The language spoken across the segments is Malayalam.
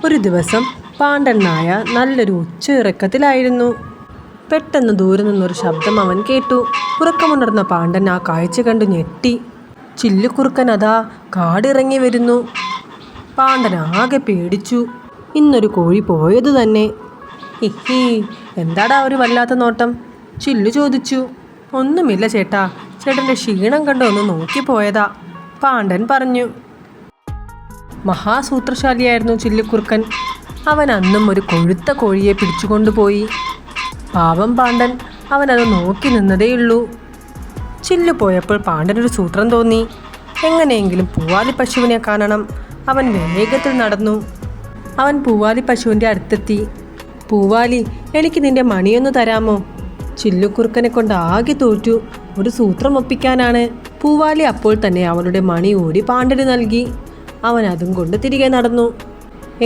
ഒരു ദിവസം പാണ്ഡൻ നായ നല്ലൊരു ഉച്ചയിറക്കത്തിലായിരുന്നു. പെട്ടെന്ന് ദൂരെ നിന്നൊരു ശബ്ദം അവൻ കേട്ടു. ഉറക്കമുണർന്ന പാണ്ഡൻ ആ കാഴ്ച കണ്ടു ഞെട്ടി. ചില്ലുക്കുറുക്കൻ അതാ കാടിറങ്ങി വരുന്നു. പാണ്ഡൻ ആകെ പേടിച്ചു. ഇന്നൊരു കോഴി പോയത് തന്നെ. ഹിഹി, എന്താടാ ഒരു വല്ലാത്ത നോട്ടം? ചില്ലു ചോദിച്ചു. ഒന്നുമില്ല ചേട്ടാ, ചേട്ടൻ്റെ ക്ഷീണം കണ്ട് ഒന്ന് നോക്കിപ്പോയതാ, പാണ്ഡൻ പറഞ്ഞു. മഹാസൂത്രശാലിയായിരുന്നു ചില്ലുക്കുറുക്കൻ. അവൻ അന്നും ഒരു കൊഴുത്ത കോഴിയെ പിടിച്ചുകൊണ്ടുപോയി. പാവം പാണ്ഡൻ അവനത് നോക്കി നിന്നതേയുള്ളൂ. ചില്ലു പോയപ്പോൾ പാണ്ഡനൊരു സൂത്രം തോന്നി. എങ്ങനെയെങ്കിലും പൂവാലി പശുവിനെ കാണണം. അവൻ വേഗത്തിൽ നടന്നു. അവൻ പൂവാലി പശുവിൻ്റെ അടുത്തെത്തി. പൂവാലി, എനിക്ക് നിന്റെ മണിയൊന്ന് തരാമോ? ചില്ലുക്കുറുക്കനെ കൊണ്ട് ആകെ തോറ്റു. ഒരു സൂത്രം ഒപ്പിക്കാനാണ്. പൂവാലി അപ്പോൾ തന്നെ അവളുടെ മണി ഊരി പാണ്ഡന് നൽകി. അവൻ അതും കൊണ്ട് തിരികെ നടന്നു.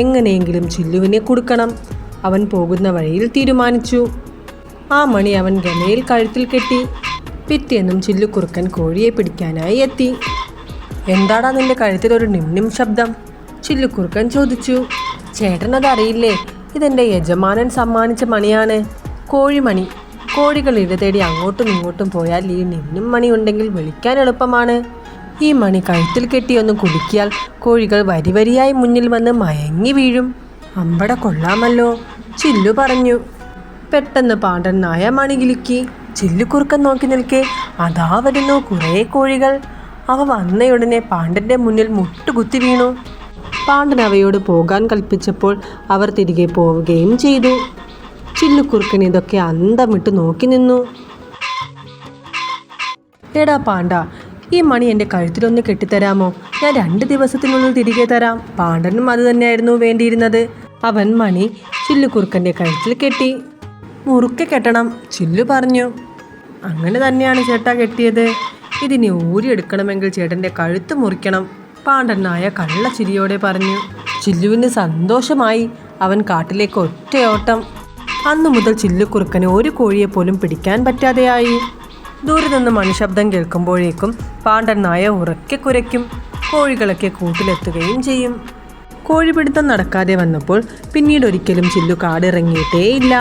എങ്ങനെയെങ്കിലും ചില്ലുവിനെ കൊടുക്കണം. അവൻ പോകുന്ന വഴിയിൽ തീരുമാനിച്ചു. ആ മണി അവൻ ഗമയിൽ കഴുത്തിൽ കെട്ടി. പിറ്റേന്നും ചില്ലുക്കുറുക്കൻ കോഴിയെ പിടിക്കാനായി എത്തി. എന്താടാ നിന്റെ കഴുത്തിലൊരു നിമ്നിം ശബ്ദം? ചില്ലുക്കുറുക്കൻ ചോദിച്ചു. ചേട്ടനതറിയില്ലേ, ഇതെൻ്റെ യജമാനൻ സമ്മാനിച്ച മണിയാണ്, കോഴിമണി. കോഴികൾ ഇട തേടി അങ്ങോട്ടും ഇങ്ങോട്ടും പോയാൽ ഈ നിമ്നും മണി ഉണ്ടെങ്കിൽ വിളിക്കാൻ എളുപ്പമാണ്. ഈ മണി കഴുത്തിൽ കെട്ടിയൊന്ന് കുലുക്കിയാൽ കോഴികൾ വരിവരിയായി മുന്നിൽ വന്ന് മയങ്ങി വീഴും. അമ്പട കൊള്ളാമല്ലോ, ചില്ലു പറഞ്ഞു. പെട്ടെന്ന് പാണ്ഡൻ നായ മണി കിലുക്കി. ചില്ലുക്കുറുക്കൻ നോക്കി നിൽക്കെ അതാ വരുന്നു കുറേ കോഴികൾ. അവ വന്നയുടനെ പാണ്ഡൻ്റെ മുന്നിൽ മുട്ടുകുത്തി വീണു. പാണ്ഡൻ അവയോട് പോകാൻ കൽപ്പിച്ചപ്പോൾ അവർ തിരികെ പോവുകയും ചെയ്തു. ചില്ലുക്കുറുക്കൻ ഇതൊക്കെ അന്തമിട്ട് നോക്കി നിന്നു. എടാ പാണ്ഡ, ഈ മണി എൻ്റെ കഴുത്തിലൊന്ന് കെട്ടിത്തരാമോ? ഞാൻ 2 ദിവസത്തിനുള്ളിൽ തിരികെ തരാം. പാണ്ഡനും അത് തന്നെയായിരുന്നു വേണ്ടിയിരുന്നത്. അവൻ മണി ചില്ലുക്കുറുക്കൻ്റെ കഴുത്തിൽ കെട്ടി. മുറുക്കെ കെട്ടണം, ചില്ലു പറഞ്ഞു. അങ്ങനെ തന്നെയാണ് ചേട്ടാ കെട്ടിയത്. ഇതിനെ ഊരിയെടുക്കണമെങ്കിൽ ചേട്ടൻ്റെ കഴുത്ത് മുറിക്കണം, പാണ്ഡൻ നായ കള്ളച്ചിരിയോടെ പറഞ്ഞു. ചില്ലുവിന് സന്തോഷമായി. അവൻ കാട്ടിലേക്ക് ഒറ്റയോട്ടം. അന്നു മുതൽ ചില്ലുക്കുറുക്കന് ഒരു കോഴിയെപ്പോലും പിടിക്കാൻ പറ്റാതെയായി. ദൂരെ നിന്ന് മണിശബ്ദം കേൾക്കുമ്പോഴേക്കും പാണ്ഡൻ നായ ഉറക്കെ കുരയ്ക്കും. കോഴികളൊക്കെ കൂട്ടിലെത്തുകയും ചെയ്യും. കോഴിപിടുത്തം നടക്കാതെ വന്നപ്പോൾ പിന്നീട് ഒരിക്കലും ചില്ലു കാടിറങ്ങിയിട്ടേയില്ല.